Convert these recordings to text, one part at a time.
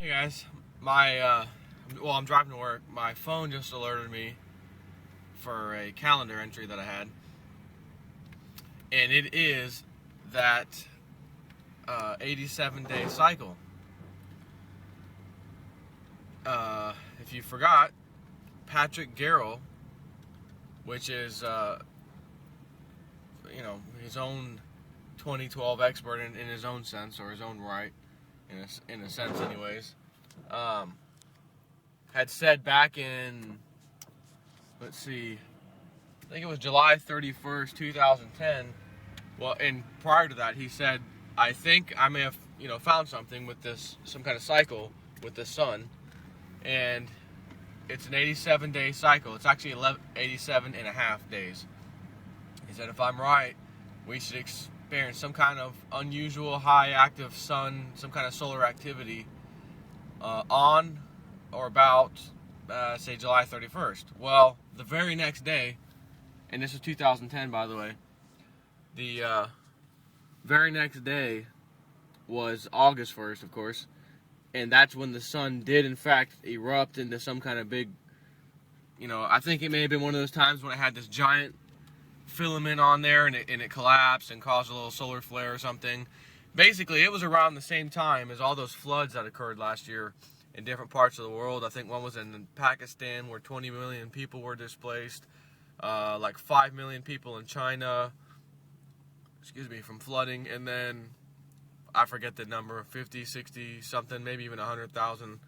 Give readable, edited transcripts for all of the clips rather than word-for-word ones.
Hey guys, I'm driving to work. My phone just alerted me for a calendar entry that I had, and it is that 87-day cycle. If you forgot, Patrick Garrell, which is his own 2012 expert in his own sense, or his own right, in a sense anyways, had said back in, I think it was July 31st, 2010. Well, and prior to that, he said, I think I may have, found something with this, some kind of cycle with the sun, and it's an 87-day cycle. It's actually 87 and a half days. He said, if I'm right, we should experience some kind of unusual high active sun, some kind of solar activity on or about, say, July 31st. Well, the very next day, and this was 2010, by the way, the very next day was August 1st, of course, and that's when the sun did, in fact, erupt into some kind of big, I think it may have been one of those times when it had this giant filament on there and it collapsed and caused a little solar flare or something. Basically, it was around the same time as all those floods that occurred last year in different parts of the world. I think one was in Pakistan where 20 million people were displaced, like 5 million people in China, from flooding, and then I forget the number, 50, 60 something, maybe even 100,000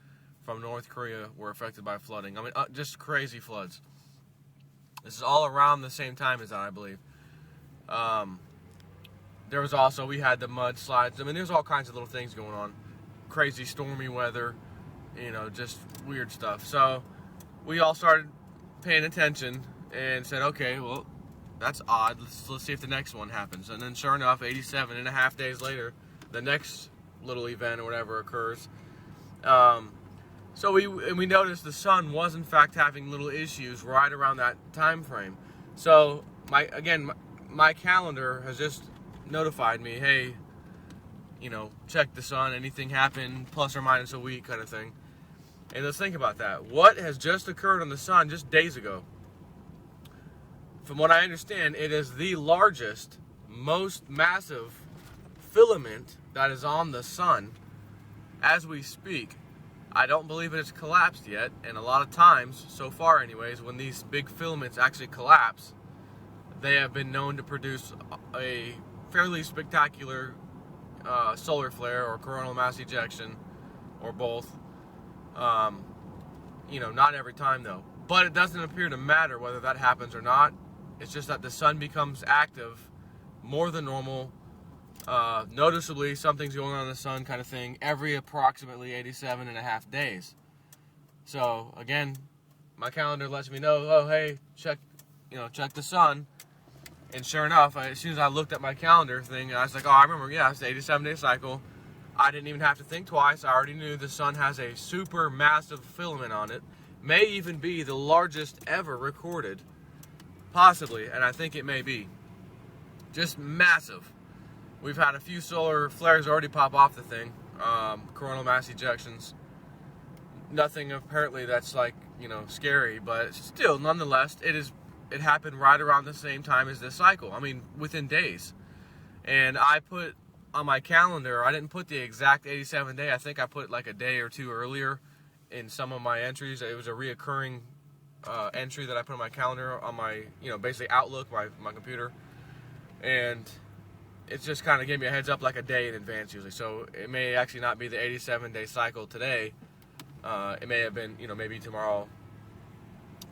from North Korea were affected by flooding. I mean, just crazy floods. This is all around the same time as that, I believe. There was also, we had the mudslides. I mean, there's all kinds of little things going on. Crazy stormy weather, just weird stuff. So we all started paying attention and said, okay, well, that's odd. Let's see if the next one happens. And then sure enough, 87 and a half days later, the next little event or whatever occurs. So we noticed the sun was in fact having little issues right around that time frame. So my calendar has just notified me, hey, check the sun, anything happen, plus or minus a week kind of thing. And let's think about that. What has just occurred on the sun just days ago? From what I understand, it is the largest, most massive filament that is on the sun as we speak. I don't believe it has collapsed yet, and a lot of times, so far anyways, when these big filaments actually collapse, they have been known to produce a fairly spectacular solar flare or coronal mass ejection, or both. Not every time though. But it doesn't appear to matter whether that happens or not. It's just that the sun becomes active more than normal. Noticeably, something's going on in the sun kind of thing every approximately 87 and a half days. So, again, my calendar lets me know, oh, hey, check the sun. And sure enough, as soon as I looked at my calendar thing, I was like, oh, I remember, yeah, it's the 87-day cycle. I didn't even have to think twice. I already knew the sun has a super massive filament on it. May even be the largest ever recorded. Possibly, and I think it may be. Just massive. We've had a few solar flares already pop off the thing. Coronal mass ejections. Nothing apparently that's scary, but still, nonetheless, it happened right around the same time as this cycle. I mean, within days. And I put on my calendar, I didn't put the exact 87 day. I think I put like a day or two earlier in some of my entries. It was a reoccurring entry that I put on my calendar on my, basically Outlook, my computer. And it just kind of gave me a heads up like a day in advance usually. So it may actually not be the 87-day cycle today. It may have been, maybe tomorrow.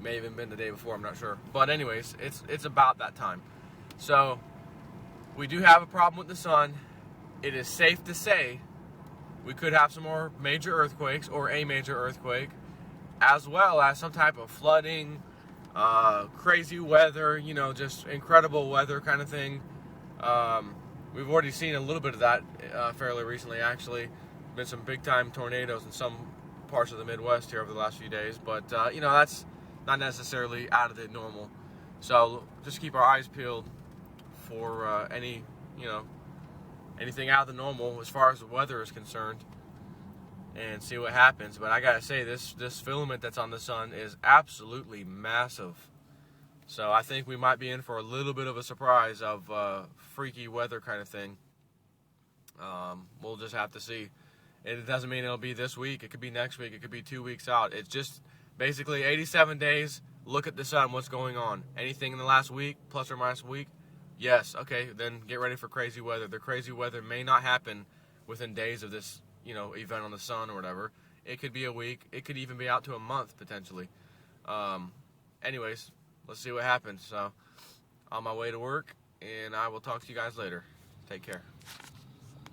May have even been the day before, I'm not sure. But anyways, it's about that time. So we do have a problem with the sun. It is safe to say we could have some more major earthquakes or a major earthquake, as well as some type of flooding, crazy weather, just incredible weather kind of thing. We've already seen a little bit of that fairly recently, actually. Been some big-time tornadoes in some parts of the Midwest here over the last few days, but, that's not necessarily out of the normal. So just keep our eyes peeled for anything out of the normal as far as the weather is concerned. and see what happens. But I gotta say, this filament that's on the sun is absolutely massive. So I think we might be in for a little bit of a surprise of freaky weather kind of thing. We'll just have to see. It doesn't mean it'll be this week. It could be next week. It could be 2 weeks out. It's just basically 87 days. Look at the sun. What's going on? Anything in the last week, plus or minus a week? Yes. Okay, then get ready for crazy weather. The crazy weather may not happen within days of this, event on the sun or whatever. It could be a week. It could even be out to a month potentially. Anyways, let's see what happens. So, on my way to work, and I will talk to you guys later. Take care.